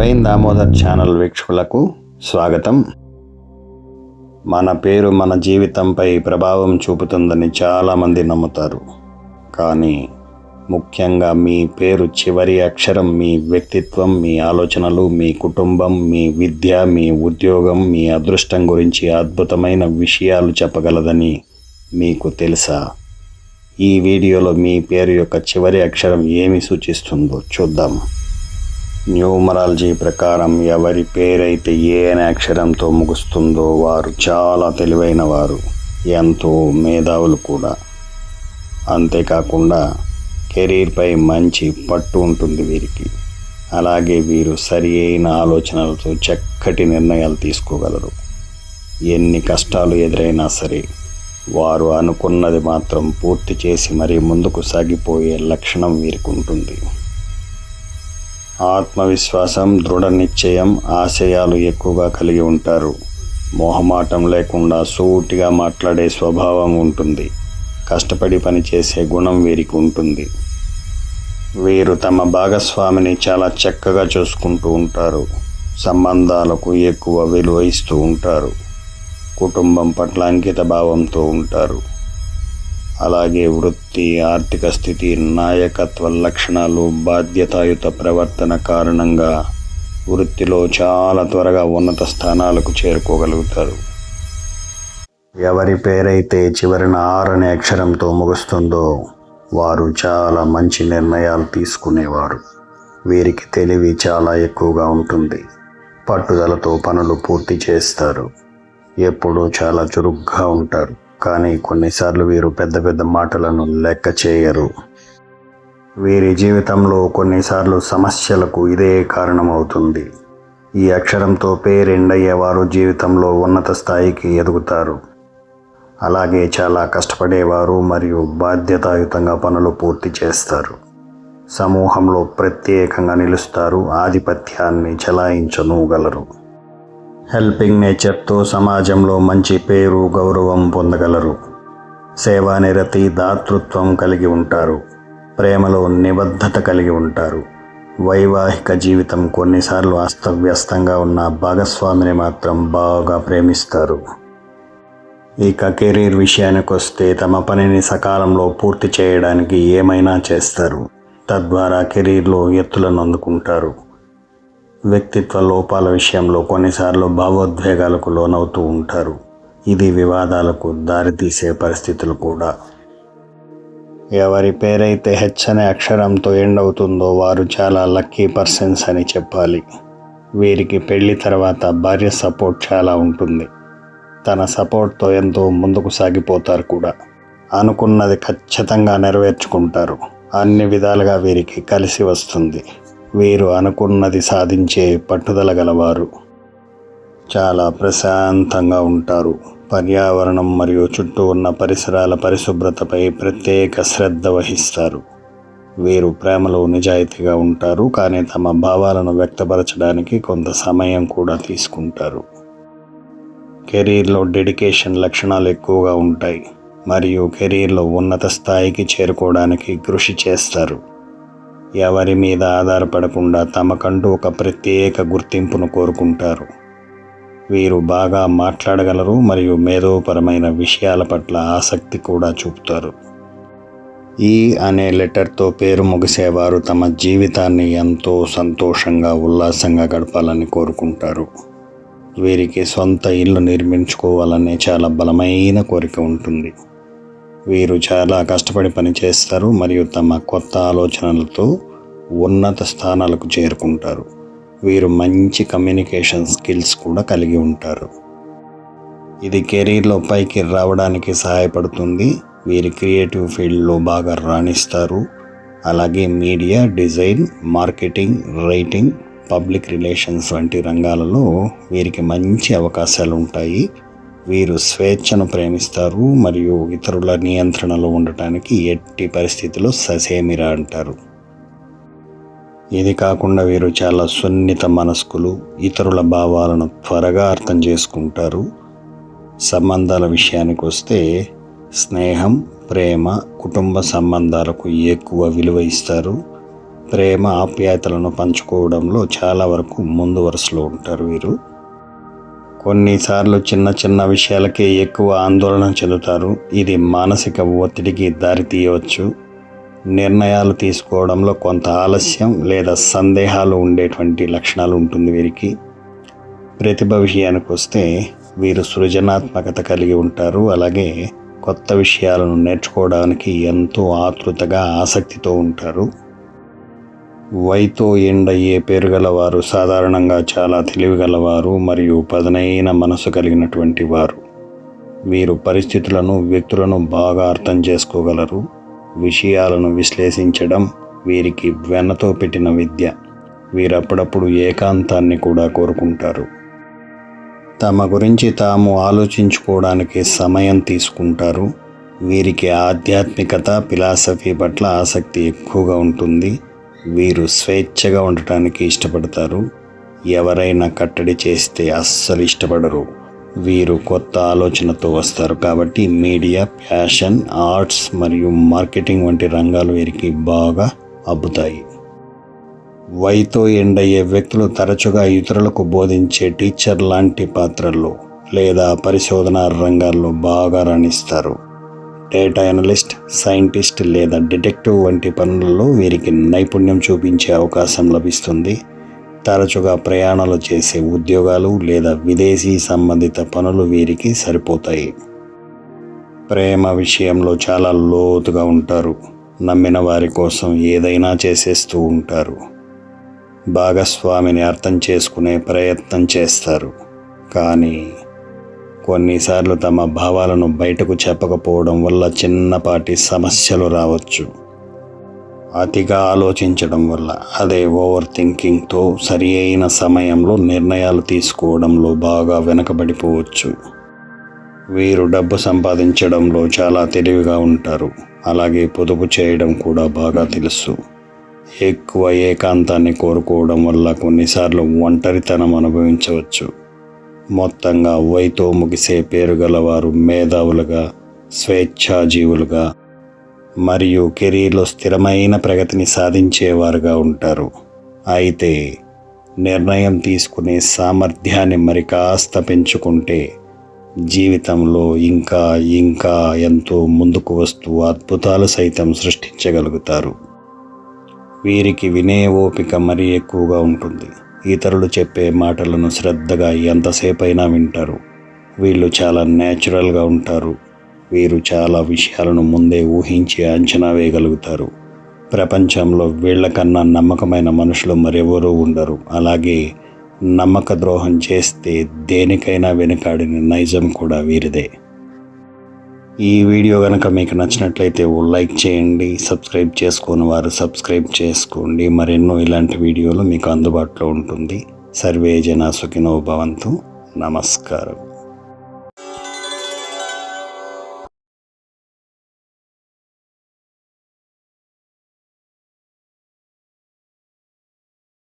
Praveen Damodar channel వీక్షకులకు స్వాగతం. మన పేరు మన జీవితంపై ప్రభావం చూపుతుందని చాలామంది నమ్ముతారు. కానీ ముఖ్యంగా మీ పేరు చివరి అక్షరం మీ వ్యక్తిత్వం, మీ ఆలోచనలు, మీ కుటుంబం, మీ విద్య, మీ ఉద్యోగం, మీ అదృష్టం గురించి అద్భుతమైన విషయాలు చెప్పగలదని మీకు తెలుసా? ఈ వీడియోలో మీ పేరు యొక్క చివరి అక్షరం ఏమి సూచిస్తుందో చూద్దాం. న్యూమరాలజీ ప్రకారం ఎవరి పేరైతే ఏ అనే అక్షరంతో ముగుస్తుందో వారు చాలా తెలివైన వారు, ఎంతో మేధావులు కూడా. అంతేకాకుండా కెరీర్పై మంచి పట్టు ఉంటుంది వీరికి. అలాగే వీరు సరి అయిన ఆలోచనలతో చక్కటి నిర్ణయాలు తీసుకోగలరు. ఎన్ని కష్టాలు ఎదురైనా సరే వారు అనుకున్నది మాత్రం పూర్తి చేసి మరీ ముందుకు సాగిపోయే లక్షణం వీరికి ఉంటుంది. ఆత్మవిశ్వాసం, దృఢ నిశ్చయం, ఆశయాలు ఎక్కువగా కలిగి ఉంటారు. మొహమాటం లేకుండా సూటిగా మాట్లాడే స్వభావం ఉంటుంది. కష్టపడి పనిచేసే గుణం వీరికి ఉంటుంది. వీరు తమ భాగస్వామిని చాలా చక్కగా చూసుకుంటూ ఉంటారు. సంబంధాలకు ఎక్కువ విలువ ఇస్తూ ఉంటారు. కుటుంబం పట్ల అంకిత భావంతో ఉంటారు. అలాగే వృత్తి, ఆర్థిక స్థితి, నాయకత్వ లక్షణాలు, బాధ్యతాయుత ప్రవర్తన కారణంగా వృత్తిలో చాలా త్వరగా ఉన్నత స్థానాలకు చేరుకోగలుగుతారు. ఎవరి పేరైతే చివరిన 6 అనే అక్షరంతో ముగుస్తుందో వారు చాలా మంచి నిర్ణయాలు తీసుకునేవారు. వీరికి తెలివి చాలా ఎక్కువగా ఉంటుంది. పట్టుదలతో పనులు పూర్తి చేస్తారు. ఎప్పుడూ చాలా చురుగ్గా ఉంటారు. కానీ కొన్నిసార్లు వీరు పెద్ద పెద్ద మాటలను లెక్క చేయరు. వీరి జీవితంలో కొన్నిసార్లు సమస్యలకు ఇదే కారణమవుతుంది. ఈ అక్షరంతో పేరు ఎండ్ అయ్యేవారు జీవితంలో ఉన్నత స్థాయికి ఎదుగుతారు. అలాగే చాలా కష్టపడేవారు మరియు బాధ్యతాయుతంగా పనులు పూర్తి చేస్తారు. సమూహంలో ప్రత్యేకంగా నిలుస్తారు. ఆధిపత్యాన్ని చెలాయించగలరు. హెల్పింగ్ నేచర్తో సమాజంలో మంచి పేరు, గౌరవం పొందగలరు. సేవానిరతి, దాతృత్వం కలిగి ఉంటారు. ప్రేమలో నిబద్ధత కలిగి ఉంటారు. వైవాహిక జీవితం కొన్నిసార్లు అస్తవ్యస్తంగా ఉన్న భాగస్వామిని మాత్రం బాగా ప్రేమిస్తారు. ఇక కెరీర్ విషయానికి వస్తే తమ పనిని సకాలంలో పూర్తి చేయడానికి ఏమైనా చేస్తారు. తద్వారా కెరీర్లో ఎత్తులను అందుకుంటారు. వ్యక్తిత్వ లోపాల విషయంలో కొన్నిసార్లు భావోద్వేగాలకు లోనవుతూ ఉంటారు. ఇది వివాదాలకు దారితీసే పరిస్థితులు కూడా. ఎవరి పేరైతే హెచ్ అనే అక్షరంతో ఎండ్ అవుతుందో వారు చాలా లక్కీ పర్సన్స్ అని చెప్పాలి. వీరికి పెళ్లి తర్వాత భార్య సపోర్ట్ చాలా ఉంటుంది. తన సపోర్ట్తో ఎంతో ముందుకు సాగిపోతారు కూడా. అనుకున్నది ఖచ్చితంగా నెరవేర్చుకుంటారు. అన్ని విధాలుగా వీరికి కలిసి వస్తుంది. వీరు అనుకున్నది సాధించే పట్టుదల గలవారు. చాలా ప్రశాంతంగా ఉంటారు. పర్యావరణం మరియు చుట్టూ ఉన్న పరిసరాల పరిశుభ్రతపై ప్రత్యేక శ్రద్ధ వహిస్తారు. వీరు ప్రేమలో నిజాయితీగా ఉంటారు. కానీ తమ భావాలను వ్యక్తపరచడానికి కొంత సమయం కూడా తీసుకుంటారు. కెరీర్లో డెడికేషన్ లక్షణాలు ఎక్కువగా ఉంటాయి మరియు కెరీర్లో ఉన్నత స్థాయికి చేరుకోవడానికి కృషి చేస్తారు. ఎవరి మీద ఆధారపడకుండా తమకంటూ ఒక ప్రత్యేక గుర్తింపును కోరుకుంటారు. వీరు బాగా మాట్లాడగలరు మరియు మేధోపరమైన విషయాల పట్ల ఆసక్తి కూడా చూపుతారు. ఈ అనే లెటర్తో పేరు ముగిసేవారు తమ జీవితాన్ని ఎంతో సంతోషంగా, ఉల్లాసంగా గడపాలని కోరుకుంటారు. వీరికి సొంత ఇల్లు నిర్మించుకోవాలనే చాలా బలమైన కోరిక ఉంటుంది. వీరు చాలా కష్టపడి పనిచేస్తారు మరియు తమ కొత్త ఆలోచనలతో ఉన్నత స్థానాలకు చేరుకుంటారు. వీరు మంచి కమ్యూనికేషన్ స్కిల్స్ కూడా కలిగి ఉంటారు. ఇది కెరీర్లో పైకి రావడానికి సహాయపడుతుంది. వీరి క్రియేటివ్ ఫీల్డ్లో బాగా రాణిస్తారు. అలాగే media, design, marketing, writing, public relations వంటి రంగాలలో వీరికి మంచి అవకాశాలు ఉంటాయి. వీరు స్వేచ్ఛను ప్రేమిస్తారు మరియు ఇతరుల నియంత్రణలో ఉండటానికి ఎట్టి పరిస్థితిలో ససేమిరా అంటారు. ఇది కాకుండా వీరు చాలా సున్నిత మనస్కులు. ఇతరుల భావాలను త్వరగా అర్థం చేసుకుంటారు. సంబంధాల విషయానికి వస్తే స్నేహం, ప్రేమ, కుటుంబ సంబంధాలకు ఎక్కువ విలువ ఇస్తారు. ప్రేమ ఆప్యాయతలను పంచుకోవడంలో చాలా వరకు ముందు వరుసలో ఉంటారు వీరు. కొన్నిసార్లు చిన్న చిన్న విషయాలకే ఎక్కువ ఆందోళన చెందుతారు. ఇది మానసిక ఒత్తిడికి దారితీయవచ్చు. నిర్ణయాలు తీసుకోవడంలో కొంత ఆలస్యం లేదా సందేహాలు ఉండేటువంటి లక్షణాలు ఉంటుంది వీరికి. ప్రతిభ విషయానికి వస్తే వీరు సృజనాత్మకత కలిగి ఉంటారు. అలాగే కొత్త విషయాలను నేర్చుకోవడానికి ఎంతో ఆతృతగా ఆసక్తితో ఉంటారు. వైతో ఎండ్ అయ్యే పేరు గలవారు సాధారణంగా చాలా తెలివిగలవారు మరియు పదునైన మనసు కలిగినటువంటి వారు. వీరు పరిస్థితులను, వ్యక్తులను బాగా అర్థం చేసుకోగలరు. విషయాలను విశ్లేషించడం వీరికి వెన్నతో పెట్టిన విద్య. వీరప్పుడప్పుడు ఏకాంతాన్ని కూడా కోరుకుంటారు. తమ గురించి తాము ఆలోచించుకోవడానికి సమయం తీసుకుంటారు. వీరికి ఆధ్యాత్మికత, ఫిలాసఫీ పట్ల ఆసక్తి ఎక్కువగా ఉంటుంది. వీరు స్వేచ్ఛగా ఉండటానికి ఇష్టపడతారు. ఎవరైనా కట్టడి చేస్తే అస్సలు ఇష్టపడరు. వీరు కొత్త ఆలోచనతో వస్తారు. కాబట్టి మీడియా, ఫ్యాషన్, ఆర్ట్స్ మరియు మార్కెటింగ్ వంటి రంగాలు వీరికి బాగా అబ్బుతాయి. వైతో ఎండ్ అయ్యే వ్యక్తులు తరచుగా ఇతరులకు బోధించే టీచర్ లాంటి పాత్రల్లో లేదా పరిశోధనా రంగాల్లో బాగా రాణిస్తారు. డేటా అనలిస్ట్, సైంటిస్ట్ లేదా డిటెక్టివ్ వంటి పనులలో వీరికి నైపుణ్యం చూపించే అవకాశం లభిస్తుంది. తరచుగా ప్రయాణాలు చేసే ఉద్యోగాలు లేదా విదేశీ సంబంధిత పనులు వీరికి సరిపోతాయి. ప్రేమ విషయంలో చాలా లోతుగా ఉంటారు. నమ్మిన వారి కోసం ఏదైనా చేసేస్తూ ఉంటారు. భాగస్వామిని అర్థం చేసుకునే ప్రయత్నం చేస్తారు. కానీ కొన్నిసార్లు తమ భావాలను బయటకు చెప్పకపోవడం వల్ల చిన్నపాటి సమస్యలు రావచ్చు. అతిగా ఆలోచించడం వల్ల, అదే ఓవర్ థింకింగ్తో సరి అయిన సమయంలో నిర్ణయాలు తీసుకోవడంలో బాగా వెనకబడిపోవచ్చు. వీరు డబ్బు సంపాదించడంలో చాలా తెలివిగా ఉంటారు. అలాగే పొదుపు చేయడం కూడా బాగా తెలుసు. ఎక్కువ ఏకాంతాన్ని కోరుకోవడం వల్ల కొన్నిసార్లు ఒంటరితనం అనుభవించవచ్చు. మొత్తంగా వైతో ముగిసే పేరు గలవారు మేధావులుగా, స్వేచ్ఛాజీవులుగా మరియు కెరీర్లో స్థిరమైన ప్రగతిని సాధించేవారుగా ఉంటారు. అయితే నిర్ణయం తీసుకునే సామర్థ్యాన్ని మరి కాస్త పెంచుకుంటే జీవితంలో ఇంకా ఇంకా ఎంతో ముందుకు వస్తూ అద్భుతాలు సైతం సృష్టించగలుగుతారు. వీరికి వినే ఓపిక మరీ ఎక్కువగా ఉంటుంది. ఇతరులు చెప్పే మాటలను శ్రద్ధగా ఎంతసేపైనా వింటారు. వీళ్ళు చాలా న్యాచురల్గా ఉంటారు. వీరు చాలా విషయాలను ముందే ఊహించి అంచనా వేయగలుగుతారు. ప్రపంచంలో వీళ్ళకన్నా నమ్మకమైన మనుషులు మరెవరూ ఉండరు. అలాగే నమ్మక ద్రోహం చేస్తే దేనికైనా వెనుకాడిన నైజం కూడా వీరిదే. ఈ వీడియో కనుక మీకు నచ్చినట్లయితే లైక్ చేయండి. సబ్స్క్రైబ్ చేసుకోని వారు సబ్స్క్రైబ్ చేసుకోండి. మరెన్నో ఇలాంటి వీడియోలు మీకు అందుబాటులో ఉంటుంది. సర్వే జనా సుఖినో భవంతు. నమస్కారం.